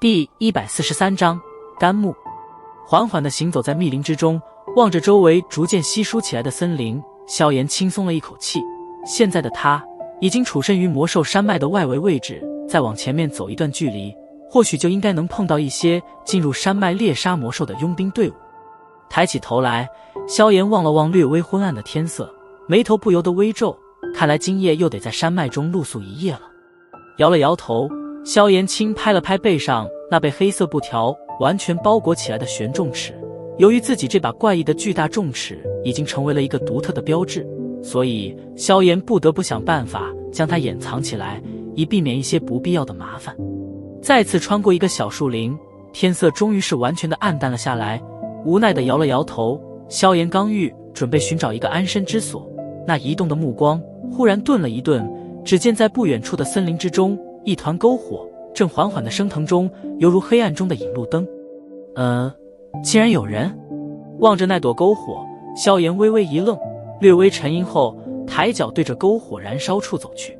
第143章甘木。缓缓地行走在密林之中，望着周围逐渐稀疏起来的森林，萧炎轻松了一口气。现在的他已经处身于魔兽山脉的外围位置，再往前面走一段距离，或许就应该能碰到一些进入山脉猎杀魔兽的佣兵队伍。抬起头来，萧炎望了望略微昏暗的天色，眉头不由得微皱，看来今夜又得在山脉中露宿一夜了。摇了摇头，萧炎轻拍了拍背上那被黑色布条完全包裹起来的悬重尺。由于自己这把怪异的巨大重尺已经成为了一个独特的标志，所以萧炎不得不想办法将它掩藏起来，以避免一些不必要的麻烦。再次穿过一个小树林，天色终于是完全的暗淡了下来。无奈的摇了摇头，萧炎刚欲准备寻找一个安身之所，那移动的目光忽然顿了一顿，只见在不远处的森林之中，一团篝火正缓缓地升腾中，犹如黑暗中的引路灯。竟然有人！望着那朵篝火，萧炎微微一愣，略微沉吟后，抬脚对着篝火燃烧处走去。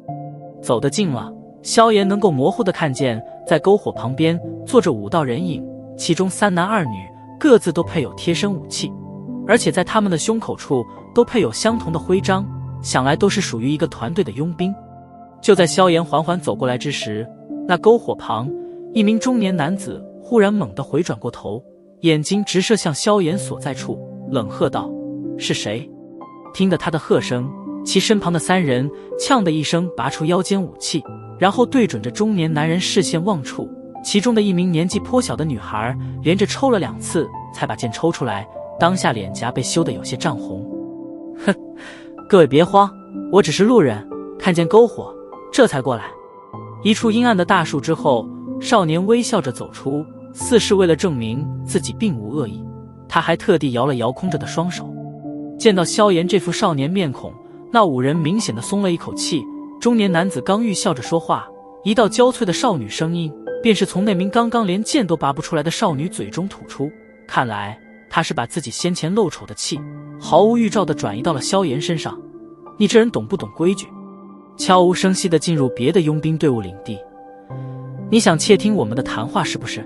走得近了，萧炎能够模糊地看见，在篝火旁边坐着5道人影，其中3男2女，各自都配有贴身武器，而且在他们的胸口处都配有相同的徽章，想来都是属于一个团队的佣兵。就在萧炎缓缓走过来之时，那篝火旁，一名中年男子忽然猛地回转过头，眼睛直射向萧炎所在处，冷喝道：“是谁？”听得他的喝声，其身旁的3人呛的一声拔出腰间武器，然后对准着中年男人视线望处，其中的一名年纪颇小的女孩连着抽了2次才把剑抽出来，当下脸颊被羞得有些涨红。哼，各位别慌，我只是路人，看见篝火这才过来。一处阴暗的大树之后，少年微笑着走出，似是为了证明自己并无恶意，他还特地摇了摇空着的双手。见到萧炎这副少年面孔，那5人明显的松了一口气。中年男子刚欲笑着说话，一道娇脆的少女声音便是从那名刚刚连剑都拔不出来的少女嘴中吐出，看来他是把自己先前露丑的气毫无预兆地转移到了萧炎身上。你这人懂不懂规矩？悄无声息地进入别的佣兵队伍领地，你想窃听我们的谈话是不是？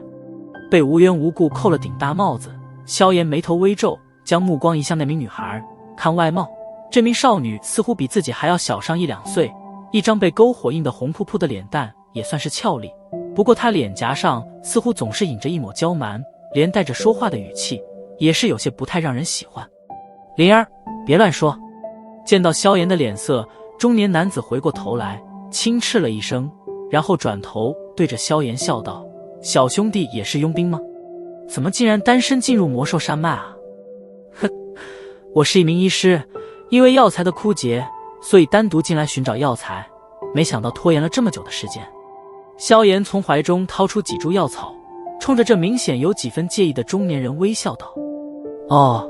被无缘无故扣了顶大帽子，萧炎眉头微皱，将目光移向那名女孩。看外貌，这名少女似乎比自己还要小上1-2岁，一张被篝火映得红扑扑的脸蛋也算是俏丽，不过她脸颊上似乎总是隐着一抹娇蛮，连带着说话的语气也是有些不太让人喜欢。灵儿，别乱说。见到萧炎的脸色，中年男子回过头来，轻斥了一声，然后转头对着萧炎笑道：“小兄弟也是佣兵吗？怎么竟然单身进入魔兽山脉啊？”“哼，我是一名医师，因为药材的枯竭，所以单独进来寻找药材，没想到拖延了这么久的时间。”萧炎从怀中掏出几株药草，冲着这明显有几分介意的中年人微笑道：“哦。”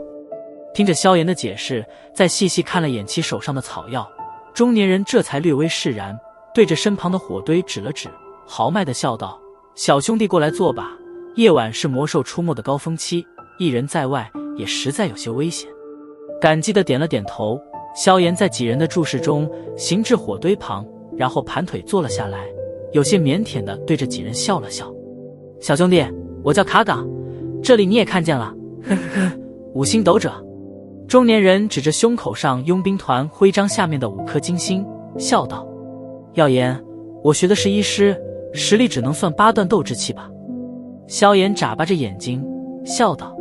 听着萧炎的解释，再细细看了眼其手上的草药，中年人这才略微释然，对着身旁的火堆指了指，豪迈地笑道：“小兄弟过来坐吧，夜晚是魔兽出没的高峰期，一人在外也实在有些危险。”感激地点了点头，萧炎在几人的注视中行至火堆旁，然后盘腿坐了下来，有些腼腆地对着几人笑了笑：“小兄弟，我叫卡岗，这里你也看见了，呵呵呵，5星斗者。”中年人指着胸口上佣兵团徽章下面的5颗金星，笑道：“耀言，我学的是医师，实力只能算8段斗之气吧。”萧炎眨巴着眼睛笑道：“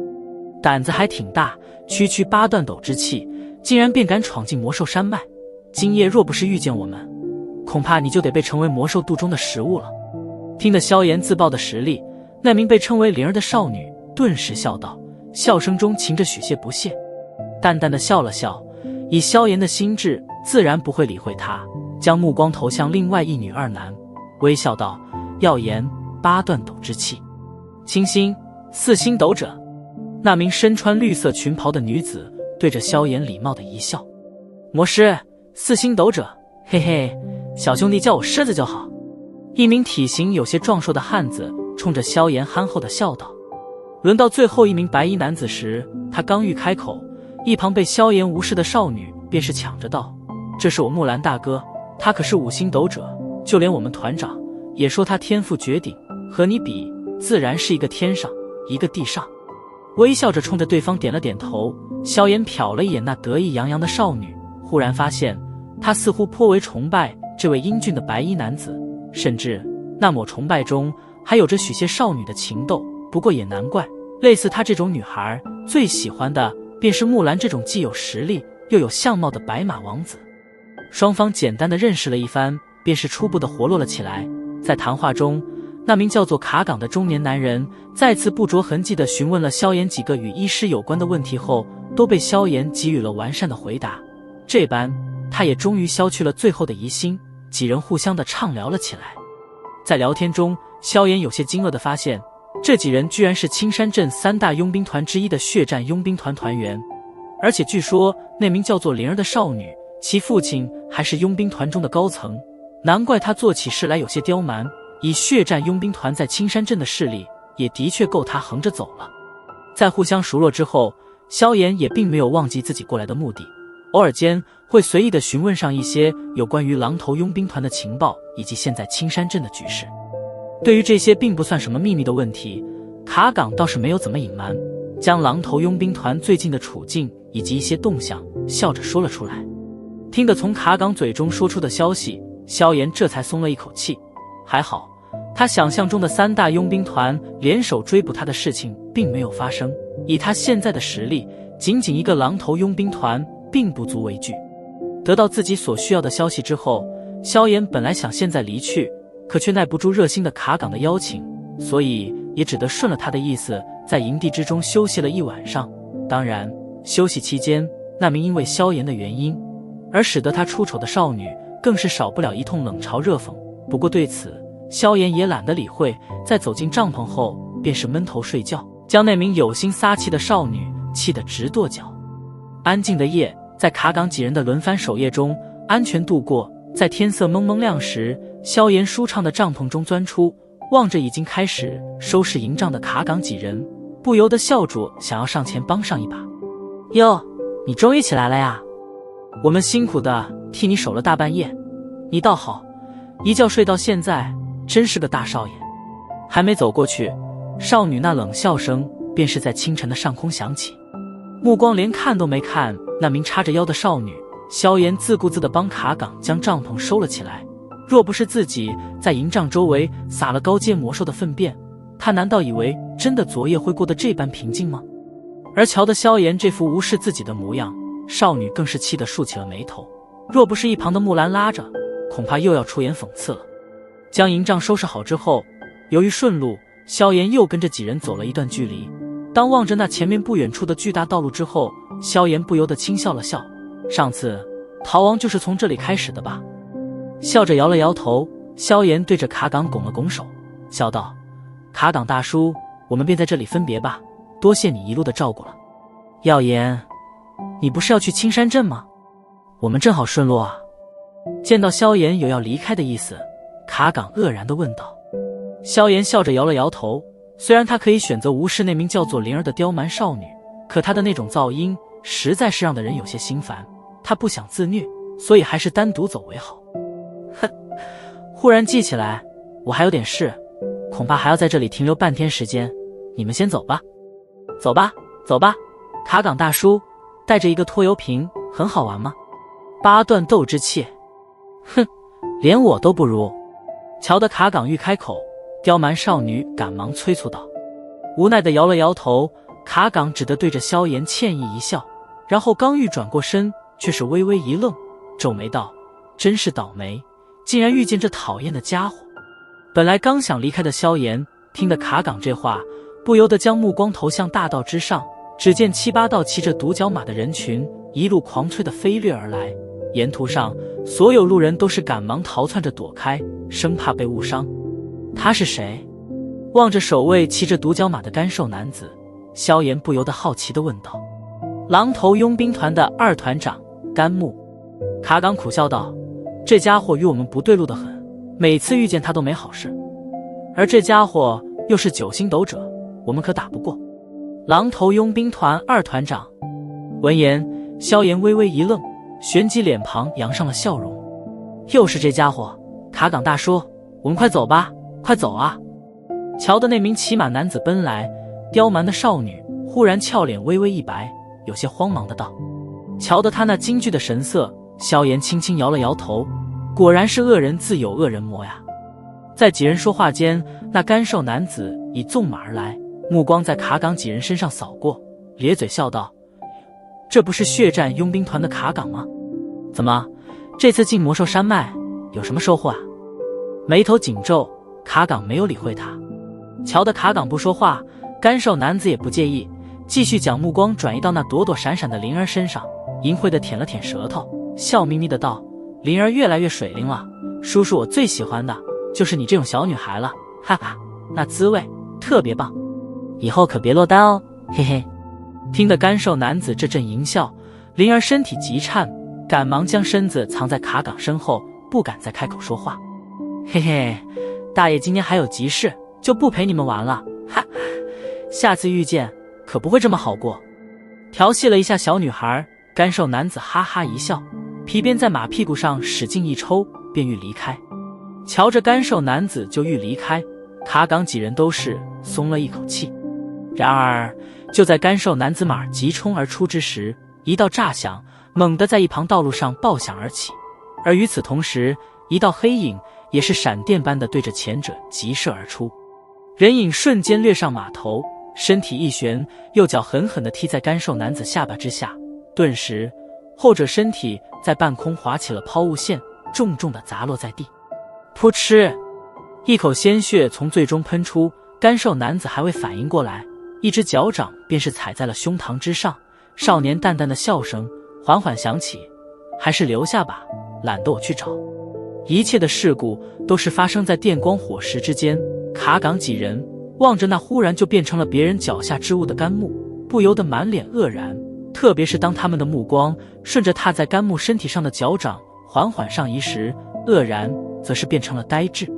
胆子还挺大，区区8段斗之气，竟然便敢闯进魔兽山脉。今夜若不是遇见我们，恐怕你就得被成为魔兽肚中的食物了。”听得萧炎自曝的实力，那名被称为灵儿的少女顿时笑道，笑声中噙着许些不屑，淡淡的笑了笑，以萧炎的心智自然不会理会他，将目光投向另外1女2男，微笑道：“耀言8段斗之气，清新4星斗者。”那名身穿绿色裙袍的女子对着萧炎礼貌的一笑：“魔师4星斗者，嘿嘿，小兄弟叫我狮子就好。”一名体型有些壮硕的汉子冲着萧炎憨厚的笑道。轮到最后一名白衣男子时，他刚欲开口，一旁被萧炎无视的少女便是抢着道：“这是我木兰大哥，他可是5星斗者，就连我们团长也说他天赋绝顶，和你比自然是一个天上，一个地上。微笑着冲着对方点了点头，萧炎瞟了一眼那得意洋洋的少女，忽然发现他似乎颇为崇拜这位英俊的白衣男子，甚至那抹崇拜中还有着许些少女的情窦。不过也难怪，类似她这种女孩最喜欢的便是木兰这种既有实力又有相貌的白马王子。双方简单的认识了一番，便是初步的活络了起来。在谈话中，那名叫做卡岗的中年男人再次不着痕迹地询问了萧炎几个与医师有关的问题后，都被萧炎给予了完善的回答。这般他也终于消去了最后的疑心，几人互相的畅聊了起来。在聊天中，萧炎有些惊愕地发现，这几人居然是青山镇3大佣兵团之一的血战佣兵团团员，而且据说那名叫做灵儿的少女，其父亲还是佣兵团中的高层，难怪他做起事来有些刁蛮。以血战佣兵团在青山镇的势力，也的确够他横着走了。在互相熟络之后，萧炎也并没有忘记自己过来的目的，偶尔间会随意的询问上一些有关于狼头佣兵团的情报，以及现在青山镇的局势。对于这些并不算什么秘密的问题，卡岗倒是没有怎么隐瞒，将狼头佣兵团最近的处境以及一些动向笑着说了出来。听得从卡岗嘴中说出的消息，萧炎这才松了一口气。还好，他想象中的3大佣兵团联手追捕他的事情并没有发生。以他现在的实力，仅仅一个狼头佣兵团并不足为惧。得到自己所需要的消息之后，萧炎本来想现在离去，可却耐不住热心的卡岗的邀请，所以也只得顺了他的意思，在营地之中休息了一晚上。当然，休息期间，那名因为萧炎的原因而使得他出丑的少女，更是少不了一通冷嘲热讽。不过对此，萧炎也懒得理会，在走进帐篷后便是闷头睡觉，将那名有心撒气的少女气得直跺脚。安静的夜在卡岗几人的轮番守夜中安全度过。在天色蒙蒙亮时，萧炎舒畅的帐篷中钻出，望着已经开始收拾营帐的卡岗几人，不由得笑着想要上前帮上一把。哟，你终于起来了呀，我们辛苦的替你守了大半夜，你倒好，一觉睡到现在，真是个大少爷。还没走过去，少女那冷笑声便是在清晨的上空响起。目光连看都没看那名叉着腰的少女，萧炎自顾自地帮卡岗将帐篷收了起来。若不是自己在营帐周围撒了高阶魔兽的粪便，他难道以为真的昨夜会过得这般平静吗？而瞧得萧炎这副无视自己的模样，少女更是气得竖起了眉头。若不是一旁的木兰拉着，恐怕又要出言讽刺了。将营帐收拾好之后，由于顺路，萧炎又跟着几人走了一段距离。当望着那前面不远处的巨大道路之后，萧炎不由得轻笑了笑。上次逃亡就是从这里开始的吧？笑着摇了摇头，萧炎对着卡岗拱了拱手，笑道：卡岗大叔，我们便在这里分别吧，多谢你一路的照顾了。耀言，你不是要去青山镇吗？我们正好顺路啊。见到萧炎有要离开的意思，卡岗愕然地问道。萧炎笑着摇了摇头，虽然他可以选择无视那名叫做灵儿的刁蛮少女，可他的那种噪音实在是让的人有些心烦，他不想自虐，所以还是单独走为好。哼，忽然记起来，我还有点事，恐怕还要在这里停留半天时间，你们先走吧。走吧，走吧，卡岗大叔，带着一个拖油瓶很好玩吗？八段斗之气，哼，连我都不如。瞧得卡岗欲开口，刁蛮少女赶忙催促道。无奈地摇了摇头，卡岗只得对着萧炎歉意一笑，然后刚欲转过身，却是微微一愣，皱眉道：真是倒霉，竟然遇见这讨厌的家伙。本来刚想离开的萧炎，听得卡岗这话，不由得将目光投向大道之上，只见7、8道骑着独角马的人群一路狂催地飞掠而来，沿途上所有路人都是赶忙逃窜着躲开，生怕被误伤。他是谁？望着守卫骑着独角马的干瘦男子，萧炎不由得好奇地问道。狼头佣兵团的2团长甘木。卡岗苦笑道：这家伙与我们不对路得很，每次遇见他都没好事，而这家伙又是9星斗者，我们可打不过。狼头佣兵团2团长。闻言，萧炎微微一愣，旋即脸庞扬上了笑容。又是这家伙，卡岗大叔，我们快走吧，快走啊！瞧的那名骑马男子奔来，刁蛮的少女忽然俏脸微微一白，有些慌忙的道：“瞧得他那惊惧的神色，萧炎轻轻摇了摇头，果然是恶人自有恶人磨呀。”在几人说话间，那干瘦男子已纵马而来，目光在卡岗几人身上扫过，咧嘴笑道：“这不是血战佣兵团的卡岗吗？怎么这次进魔兽山脉有什么收获啊？”眉头紧皱，卡岗没有理会他。瞧得卡岗不说话，干瘦男子也不介意，继续将目光转移到那躲躲闪闪的灵儿身上，淫秽的舔了舔舌头，笑眯眯的道：“灵儿越来越水灵了，叔叔我最喜欢的就是你这种小女孩了，哈哈，那滋味特别棒，以后可别落单哦，嘿嘿。”听得干瘦男子这阵淫笑，灵儿身体急颤，赶忙将身子藏在卡岗身后，不敢再开口说话。嘿嘿，大爷今天还有急事，就不陪你们玩了，哈，下次遇见可不会这么好过。调戏了一下小女孩，干瘦男子哈哈一笑，皮鞭在马屁股上使劲一抽，便欲离开。瞧着干瘦男子就欲离开，卡岗几人都是松了一口气。然而就在干瘦男子马急冲而出之时，一道炸响猛地在一旁道路上爆响而起，而与此同时，一道黑影也是闪电般的对着前者急射而出。人影瞬间掠上马头，身体一旋，右脚狠狠地踢在干瘦男子下巴之下，顿时后者身体在半空划起了抛物线，重重地砸落在地。噗嗤，一口鲜血从最中喷出，干瘦男子还未反应过来，一只脚掌便是踩在了胸膛之上。少年淡淡的笑声缓缓响起：“还是留下吧，懒得我去找。”一切的事故都是发生在电光火石之间。卡岗几人望着那忽然就变成了别人脚下之物的干木，不由得满脸愕然，特别是当他们的目光顺着踏在干木身体上的脚掌缓缓上移时，愕然则是变成了呆滞。